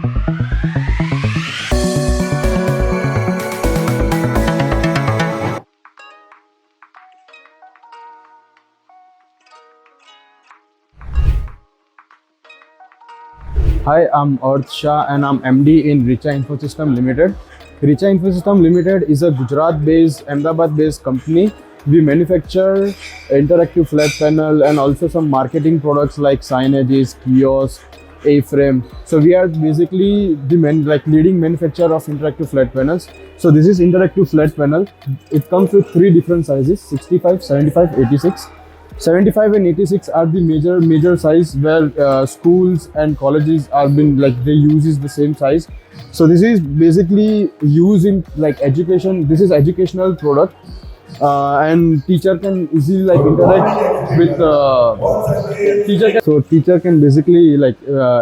Hi, I'm Arth Shah and I'm MD in Richa Infosystem Limited. Richa Infosystem Limited is a Gujarat-based, Ahmedabad-based company. We manufacture interactive flat panel and also some marketing products like signages, kiosks, A-frame. So we are basically the leading manufacturer of interactive flat panels. So this is interactive flat panel. It comes with three different sizes: 65, 75, 86. 75 and 86 are the major size where schools and colleges are been they uses the same size. So this is basically used in education. This is educational product, and teacher can easily interact with teacher can basically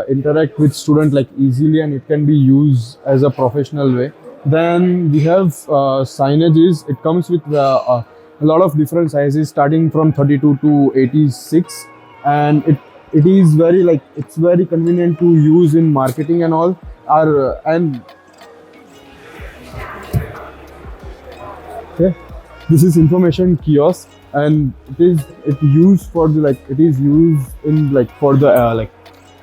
interact with student easily, and it can be used as a professional way. Then we have signages. It comes with a lot of different sizes starting from 32 to 86, and it is very it's very convenient to use in marketing and all. Okay, this is information kiosk, and it used for the it is used in for the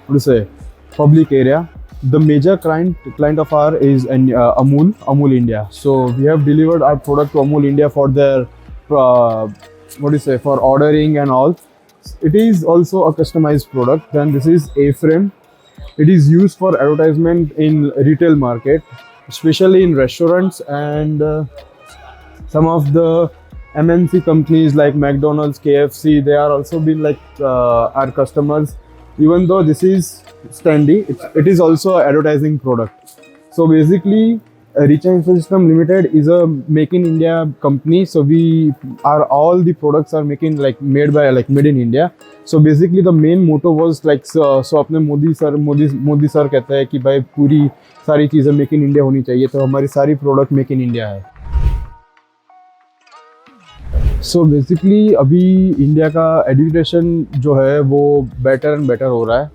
what to say, public area. The major client of ours is Amul India. So we have delivered our product to Amul India for their for ordering and all. It is also a customized product. Then this is A-frame. It is used for advertisement in retail market, especially in restaurants and some of the MNC companies like McDonald's, KFC. They are also been our customers. Even though this is standy, it is also an advertising product. So basically, Richa Infosystem Limited is a Make in India company. So all the products are made in India. So basically the main motto was so अपने Modi sir कहते हैं कि भाई पूरी सारी चीज़ें make in India होनी चाहिए, तो हमारी सारी प्रोडक्ट मेक इन इंडिया है. सो बेसिकली अभी इंडिया का एजुकेशन जो है वो बेटर एंड बेटर हो रहा है.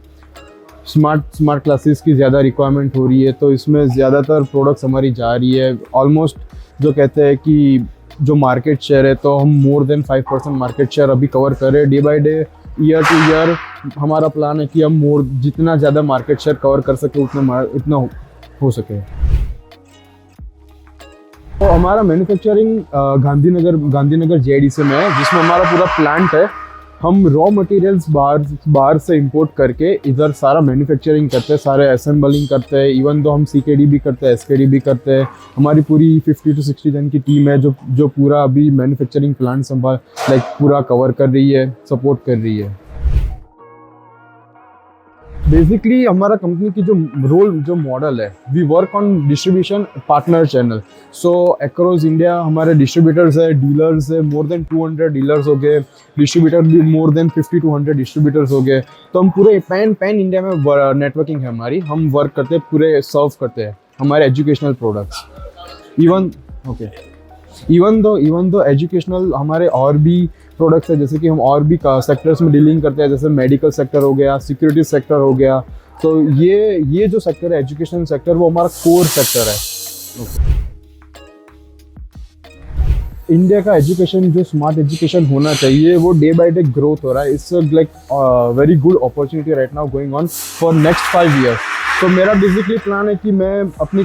स्मार्ट क्लासेस की ज़्यादा रिक्वायरमेंट हो रही है, तो इसमें ज़्यादातर प्रोडक्ट्स हमारी जा रही है. ऑलमोस्ट जो कहते हैं कि जो मार्केट शेयर है, तो हम मोर देन 5% मार्केट शेयर अभी कवर कर रहे हैं. Day by day, year two year हमारा प्लान है कि हम जितना ज़्यादा मार्केट शेयर कवर कर सके उतना हो सके. तो हमारा मैन्युफैक्चरिंग गांधीनगर JDC में है, जिसमें हमारा पूरा प्लांट है. हम रॉ मटेरियल्स बाहर से इंपोर्ट करके इधर सारा मैन्युफैक्चरिंग करते हैं, सारे असेंबलिंग करते हैं. इवन दो हम CKD भी करते हैं, SKD भी करते हैं. हमारी पूरी 50 to 60 जन की टीम है जो पूरा अभी मैन्युफैक्चरिंग प्लांट पूरा कवर कर रही है, सपोर्ट कर रही है. बेसिकली हमारा कंपनी की जो मॉडल है, we work on distribution partner channel. So across India हमारे डिस्ट्रीब्यूटर्स है, डीलर्स है. मोर देन 200 डीलर्स हो गए, डिस्ट्रीब्यूटर भी मोर देन 50 to 100 डिस्ट्रीब्यूटर्स हो गए. तो हम पूरे पैन इंडिया में नेटवर्किंग है हमारी. हम वर्क करते हैं, पूरे सर्व करते हैं हमारे educational products. Even though educational हमारे और भी प्रोडक्ट्स है, जैसे कि हम और भी सेक्टर्स में डीलिंग करते हैं, जैसे मेडिकल सेक्टर हो गया, सिक्योरिटी सेक्टर हो गया. तो ये जो सेक्टर है, एजुकेशन सेक्टर, वो हमारा कोर सेक्टर है. इंडिया का एजुकेशन जो स्मार्ट एजुकेशन होना चाहिए, वो डे बाय डे ग्रोथ हो रहा है. It's very good opportunity right now going on for next 5 years. तो मेरा बेसिकली प्लान है कि मैं अपनी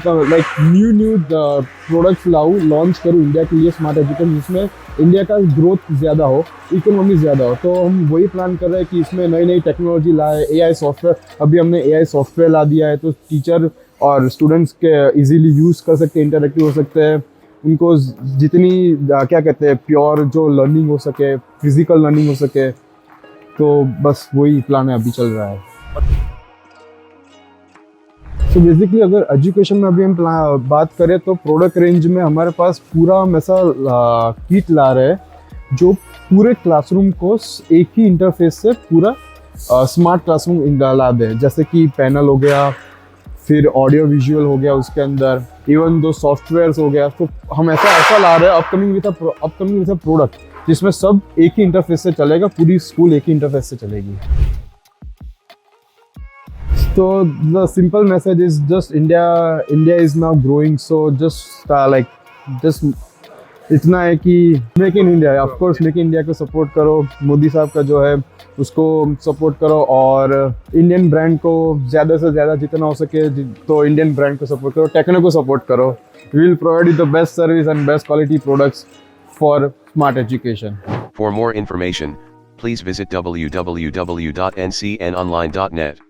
न्यू प्रोडक्ट्स लॉन्च करूँ इंडिया के लिए, स्मार्ट एजुकेशन, जिसमें इंडिया का ग्रोथ ज़्यादा हो, इकोनॉमी ज़्यादा हो. तो हम वही प्लान कर रहे हैं कि इसमें नई टेक्नोलॉजी लाए. AI सॉफ्टवेयर, अभी हमने AI सॉफ्टवेयर ला दिया है, तो टीचर और स्टूडेंट्स के इजीली यूज़ कर सकते हैं, इंटरेक्टिव हो सकते हैं. उनको जितनी क्या कहते हैं, प्योर जो लर्निंग हो सके, फिजिकल लर्निंग हो सके. तो बस वही प्लान है, अभी चल रहा है. तो बेसिकली अगर एजुकेशन में अभी हम बात करें, तो प्रोडक्ट रेंज में हमारे पास पूरा हम ऐसा किट ला रहे हैं जो पूरे क्लासरूम को एक ही इंटरफेस से पूरा स्मार्ट क्लासरूम ला दें. जैसे कि पैनल हो गया, फिर ऑडियो विजुअल हो गया उसके अंदर, इवन दो सॉफ्टवेयर्स हो गया. तो हम ऐसा ला रहे हैं अपकमिंग विद अ प्रोडक्ट जिसमें सब एक ही इंटरफेस से चलेगा, पूरी स्कूल एक ही इंटरफेस से चलेगी. So the simple message is just India is now growing, so just just इतना है कि make in India, of course make in India को सपोर्ट करो, मोदी साहब का जो है उसको सपोर्ट करो, और इंडियन ब्रांड को ज़्यादा से ज़्यादा जितना हो सके तो इंडियन ब्रांड को सपोर्ट करो, टेक्नो को सपोर्ट करो. We will provide you the best service and best quality products for smart education. For more information, please visit www.ncnonline.net.